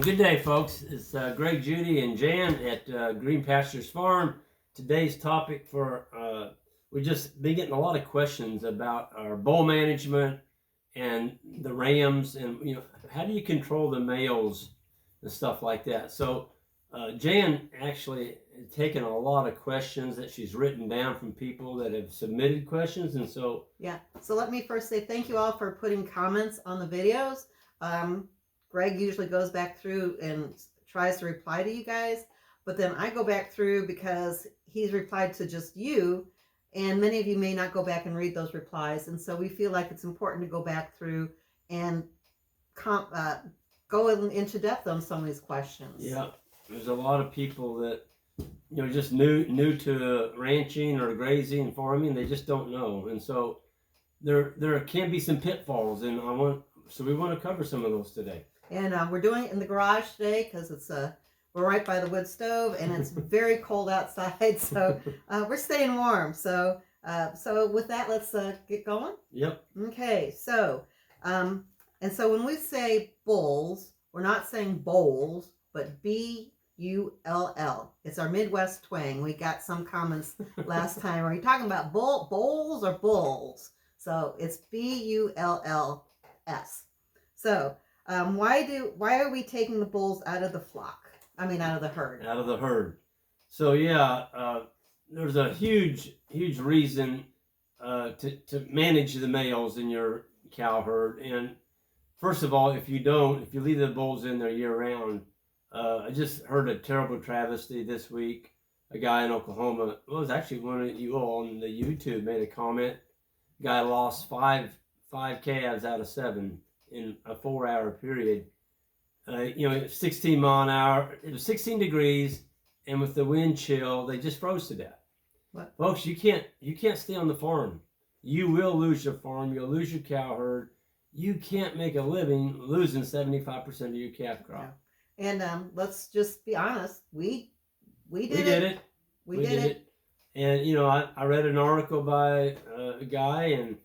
Good day, folks. It's Greg, Judy, and Jan at Green Pastures Farm. Today's topic we just been getting a lot of questions about our bull management and the rams, and how do you control the males and stuff like that. So Jan actually taken a lot of questions that she's written down from people that have submitted questions, and so So let me first say thank you all for putting comments on the videos. Greg usually goes back through and tries to reply to you guys, but then I go back through because he's replied to just you, and many of you may not go back and read those replies, and so we feel like it's important to go back through and go into depth on some of these questions. Yeah, there's a lot of people that just new to ranching or grazing and farming. They just don't know, and so there can be some pitfalls, and we want to cover some of those today. And we're doing it in the garage today because we're right by the wood stove and it's very cold outside, so we're staying warm. So with that, let's get going. Yep. Okay. So and so when we say bulls, we're not saying bowls, but B-U-L-L. It's our Midwest twang. We got some comments last time. Are you talking about bowls or bulls? So it's B-U-L-L-S. So why are we taking the bulls out of the flock? I mean, out of the herd. Out of the herd. So there's a huge reason to manage the males in your cow herd. And first of all, if you leave the bulls in there year round, I just heard a terrible travesty this week. A guy in Oklahoma, it was actually one of you all on the YouTube, made a comment. Guy lost five calves out of 7 in a 4-hour period. 16 mile an hour. It was 16 degrees, and with the wind chill, they just froze to death. What? Folks, you can't stay on the farm. You will lose your farm. You'll lose your cow herd. You can't make a living losing 75% of your calf crop. Yeah. And let's just be honest. We did it. We did it. And I read an article by a guy, and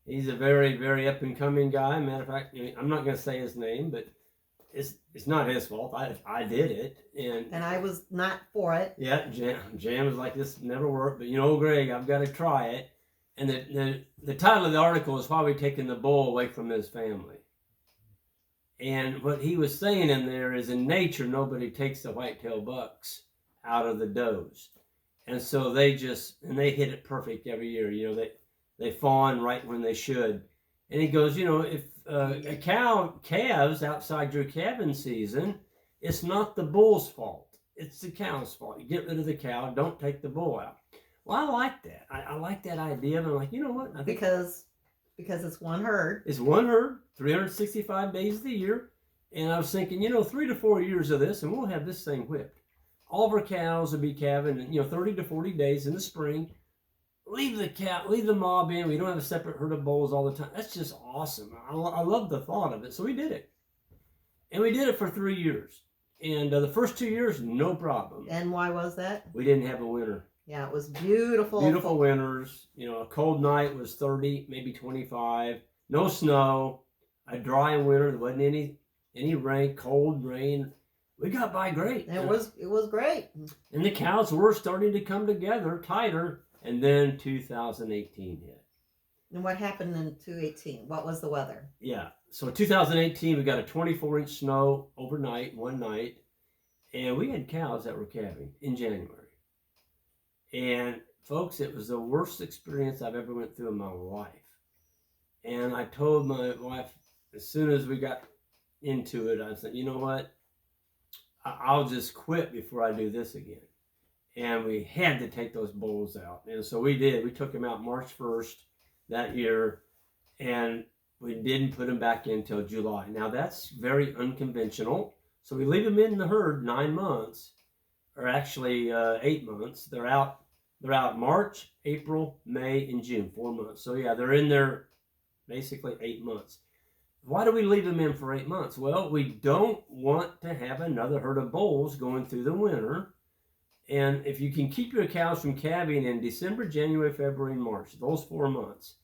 he's a very, very up and coming guy. Matter of fact, I'm not going to say his name, but it's not his fault. I did it, and I was not for it. Yeah, Jan was like, this never worked, but Greg, I've got to try it. And the title of the article is why we're taking the bull away from his family. And what he was saying in there is, in nature, nobody takes the whitetail bucks out of the does, and so they hit it perfect every year. They fawn right when they should. And he goes, if a cow calves outside your calving season, it's not the bull's fault. It's the cow's fault. You get rid of the cow, don't take the bull out. Well, I like that. I like that idea. And I'm like, you know what? Because it's one herd. It's one herd, 365 days of the year. And I was thinking, 3 to 4 years of this, and we'll have this thing whipped. All of our cows will be calving in, 30 to 40 days in the spring. Leave the mob in. We don't have a separate herd of bulls all the time. That's just awesome. I love the thought of it. So we did it. And we did it for 3 years. And the first 2 years, no problem. And why was that? We didn't have a winter. Yeah, it was beautiful. Beautiful winters. A cold night was 30, maybe 25. No snow. A dry winter. There wasn't any rain, cold rain. We got by great. It was great. And the cows were starting to come together tighter. And then 2018 hit. And what happened in 2018? What was the weather? Yeah. So 2018, we got a 24-inch snow overnight, one night. And we had cows that were calving in January. And folks, it was the worst experience I've ever went through in my life. And I told my wife, as soon as we got into it, I said, you know what? I'll just quit before I do this again. And we had to take those bulls out. And so we did. We took them out March 1st that year. And we didn't put them back in until July. Now, that's very unconventional. So we leave them in the herd 9 months, or actually 8 months. They're out March, April, May, and June, 4 months. So yeah, they're in there basically 8 months. Why do we leave them in for 8 months? Well, we don't want to have another herd of bulls going through the winter. And if you can keep your cows from calving in December, January, February, and March, those 4 months,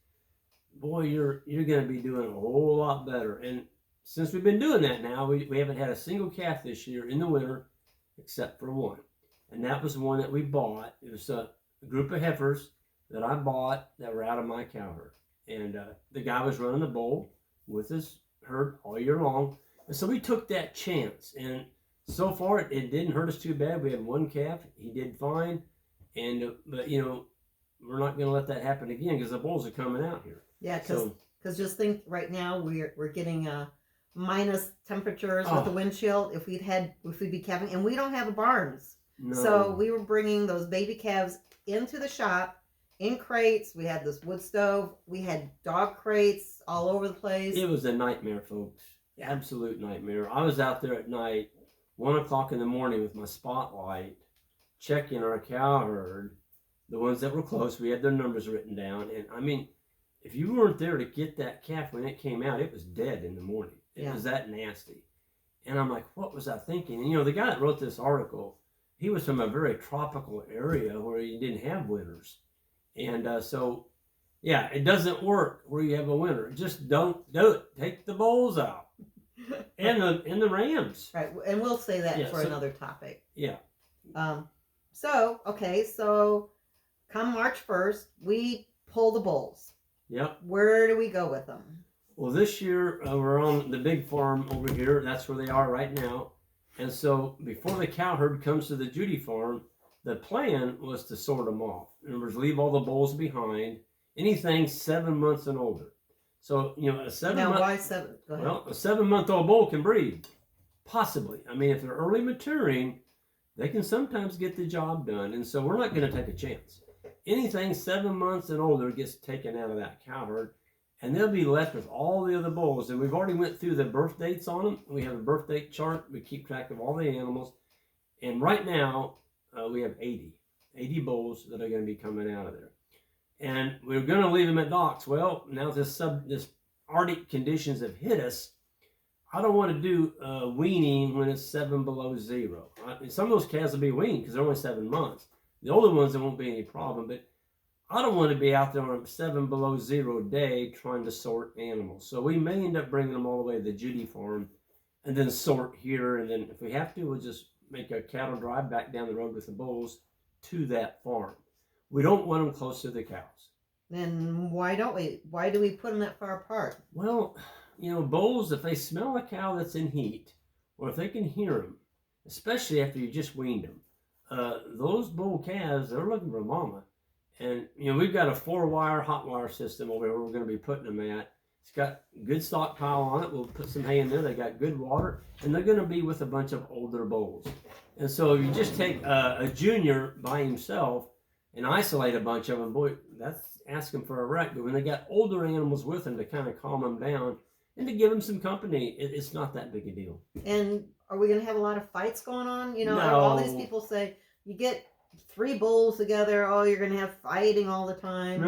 boy, you're going to be doing a whole lot better. And since we've been doing that now, we haven't had a single calf this year in the winter except for one. And that was one that we bought. It was a group of heifers that I bought that were out of my cow herd. And the guy was running the bull with his herd all year long. And so we took that chance. And so far, it didn't hurt us too bad. We had one calf. He did fine. And but, you know, we're not going to let that happen again because the bulls are coming out here. Yeah, because just think right now we're getting minus temperatures with the wind chill. If we'd be calving, and we don't have a barns. No. So we were bringing those baby calves into the shop in crates. We had this wood stove. We had dog crates all over the place. It was a nightmare, folks. Absolute nightmare. I was out there at night, 1 o'clock in the morning with my spotlight, checking our cow herd, the ones that were close. We had their numbers written down. And I mean, if you weren't there to get that calf when it came out, it was dead in the morning. It was that nasty. And I'm like, what was I thinking? And, you know, the guy that wrote this article, he was from a very tropical area where you didn't have winters. And so, yeah, it doesn't work where you have a winter. Just don't do it. Take the bulls out. And the rams. Right, and we'll say that for another topic. Yeah. So come March 1st, we pull the bulls. Yep. Where do we go with them? Well, this year we're on the big farm over here. That's where they are right now. And so before the cow herd comes to the Judy farm, the plan was to sort them off. In other words, leave all the bulls behind. Anything 7 months and older. So, you know, why 7? Go ahead. Well, a 7-month-old bull can breed. Possibly. I mean, if they're early maturing, they can sometimes get the job done. And so we're not going to take a chance. Anything 7 months and older gets taken out of that cow herd, and they'll be left with all the other bulls. And we've already went through the birth dates on them. We have a birth date chart. We keep track of all the animals. And right now, we have 80 bulls that are going to be coming out of there. And we're going to leave them at docks. Well, now this Arctic conditions have hit us. I don't want to do weaning when it's 7 below 0. Some of those calves will be weaned because they're only 7 months. The older ones, there won't be any problem. But I don't want to be out there on a 7 below 0 day trying to sort animals. So we may end up bringing them all the way to the Judy farm and then sort here. And then if we have to, we'll just make a cattle drive back down the road with the bulls to that farm. We don't want them close to the cows. Then why don't we? Why do we put them that far apart? Well, you know, bulls, if they smell a cow that's in heat, or if they can hear them, especially after you just weaned them, those bull calves, they're looking for mama. And, you know, we've got a 4-wire hot wire system over here we're going to be putting them at. It's got good stockpile on it. We'll put some hay in there. They got good water. And they're going to be with a bunch of older bulls. And so if you just take a junior by himself and isolate a bunch of them, boy, that's asking for a wreck. But when they got older animals with them to kind of calm them down and to give them some company, it's not that big a deal. And are we going to have a lot of fights going on? You know, No. all these people say you get 3 bulls together, oh, you're going to have fighting all the time.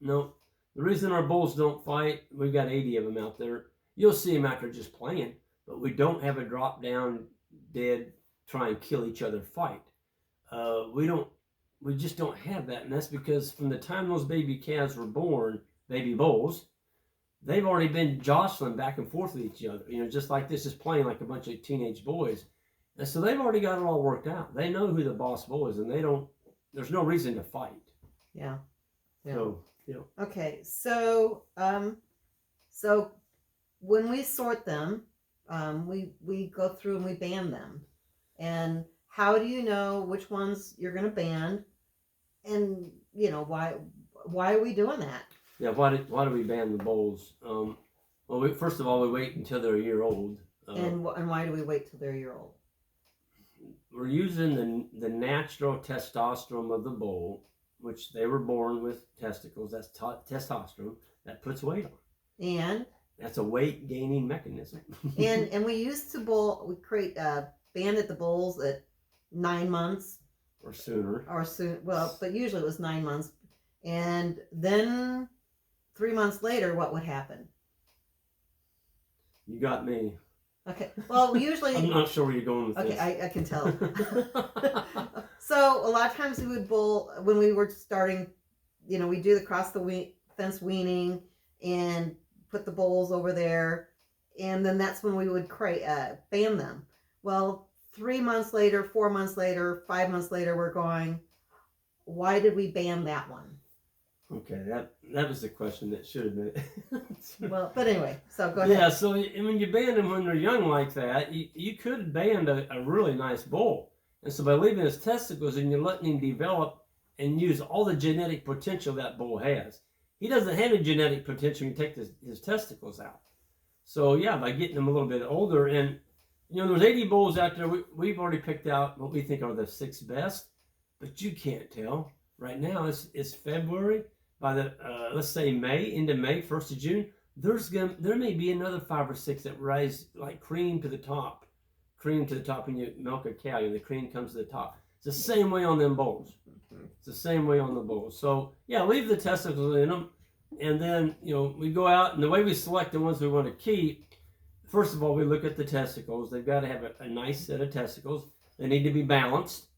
No. The reason our bulls don't fight, we've got 80 of them out there. You'll see them after just playing, but we don't have a drop down, dead, try and kill each other fight. We just don't have that. And that's because from the time those baby calves were born, baby bulls, they've already been jostling back and forth with each other. You know, just like this, just playing like a bunch of teenage boys. And so they've already got it all worked out. They know who the boss bull is, and there's no reason to fight. Yeah. So, you know. Okay, so when we sort them, we go through and we band them. And how do you know which ones you're going to band? And, you know, why are we doing that? Yeah, why do we ban the bulls? Well, first of all, we wait until they're a year old. And why do we wait till they're a year old? We're using the natural testosterone of the bull, which they were born with testicles. That's testosterone that puts weight on. And that's a weight gaining mechanism. and we used to banded the bulls at 9 months or sooner. Well, but usually it was 9 months. And then 3 months later, what would happen? You got me. Okay. Well, usually I'm not sure where you're going with this. Okay, I can tell. So a lot of times we would bull when we were starting. You know, we do the cross the fence weaning and put the bulls over there, and then that's when we would ban them. Well, 3 months later, 4 months later, 5 months later, we're going, why did we ban that one? Okay, that was the question that should have been. Well, but anyway, so go ahead. Yeah, so when you ban them when they're young like that, you could have banned a really nice bull. And so by leaving his testicles and you're letting him develop and use all the genetic potential that bull has. He doesn't have any genetic potential when you take his testicles out. So yeah, by getting them a little bit older, and there's 80 bulls out there. We've already picked out what we think are the 6 best, but you can't tell. Right now, it's February. By the let's say May, into May, 1st of June, there may be another 5 or 6 that rise like cream to the top when you milk a cow. The cream comes to the top. It's the same way on them bulls. It's the same way on the bulls. So yeah, leave the testicles in them, and then we go out, and the way we select the ones we want to keep. First of all, we look at the testicles. They've got to have a nice set of testicles. They need to be balanced.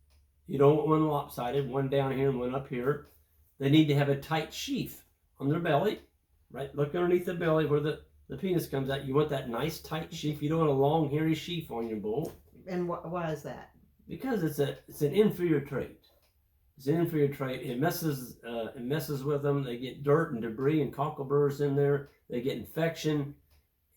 You don't want one lopsided, one down here and one up here. They need to have a tight sheath on their belly, right? Look underneath the belly where the penis comes out. You want that nice tight sheath. You don't want a long, hairy sheath on your bull. And why is that? Because it's an inferior trait. It's an inferior trait. It messes with them. They get dirt and debris and cockleburrs in there. They get infection,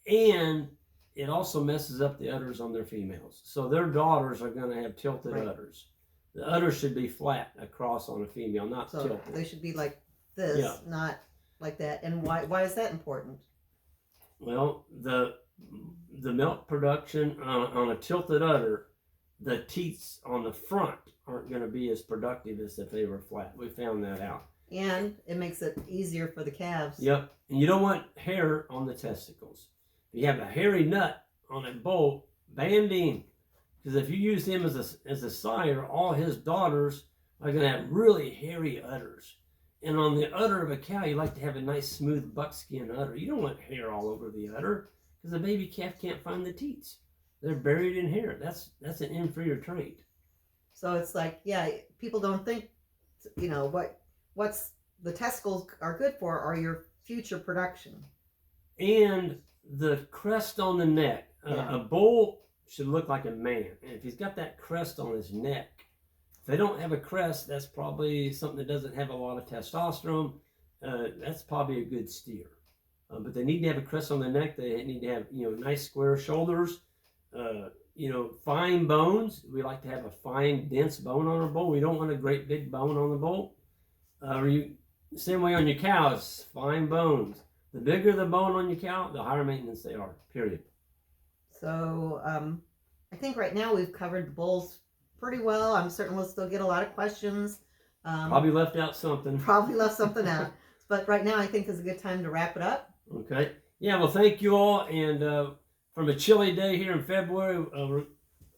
and it also messes up the udders on their females. So their daughters are going to have tilted udders. The udder should be flat across on a female, not tilted. They should be like this, not like that. And why is that important? Well, the milk production on a tilted udder, the teats on the front aren't going to be as productive as if they were flat. We found that out. And it makes it easier for the calves. Yep. And you don't want hair on the testicles. If you have a hairy nut on a bull, banned him. Because if you use him as a sire, all his daughters are going to have really hairy udders. And on the udder of a cow, you like to have a nice, smooth buckskin udder. You don't want hair all over the udder because the baby calf can't find the teats. They're buried in hair. That's an inferior trait. So it's like, people don't think, what's the testicles are good for are your future production. And the crest on the neck. A bull should look like a man. And if he's got that crest on his neck, if they don't have a crest, that's probably something that doesn't have a lot of testosterone. That's probably a good steer. But they need to have a crest on the neck. They need to have, nice square shoulders. Fine bones. We like to have a fine, dense bone on our bull. We don't want a great big bone on the bull. Same way on your cows, fine bones. The bigger the bone on your cow, the higher maintenance they are, period. So I think right now we've covered the bulls pretty well. I'm certain we'll still get a lot of questions. Probably left out something. Probably left something out. But right now I think is a good time to wrap it up. Okay. Yeah, well, thank you all. And from a chilly day here in February, we're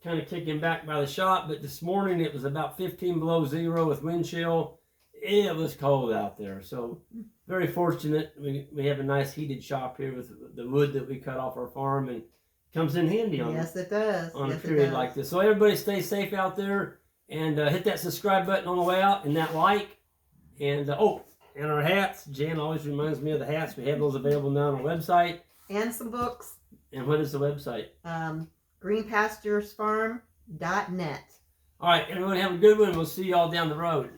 kind of kicking back by the shop. But this morning it was about 15 below zero with wind chill. It was cold out there. So very fortunate. We have a nice heated shop here with the wood that we cut off our farm, and comes in handy on Yes, it does. On a period like this. So everybody stay safe out there, and hit that subscribe button on the way out, and that like, and and our hats. Jan always reminds me of the hats. We have those available now on our website. And some books. And what is the website? greenpasturesfarm.net. All right, everyone have a good one. We'll see you all down the road.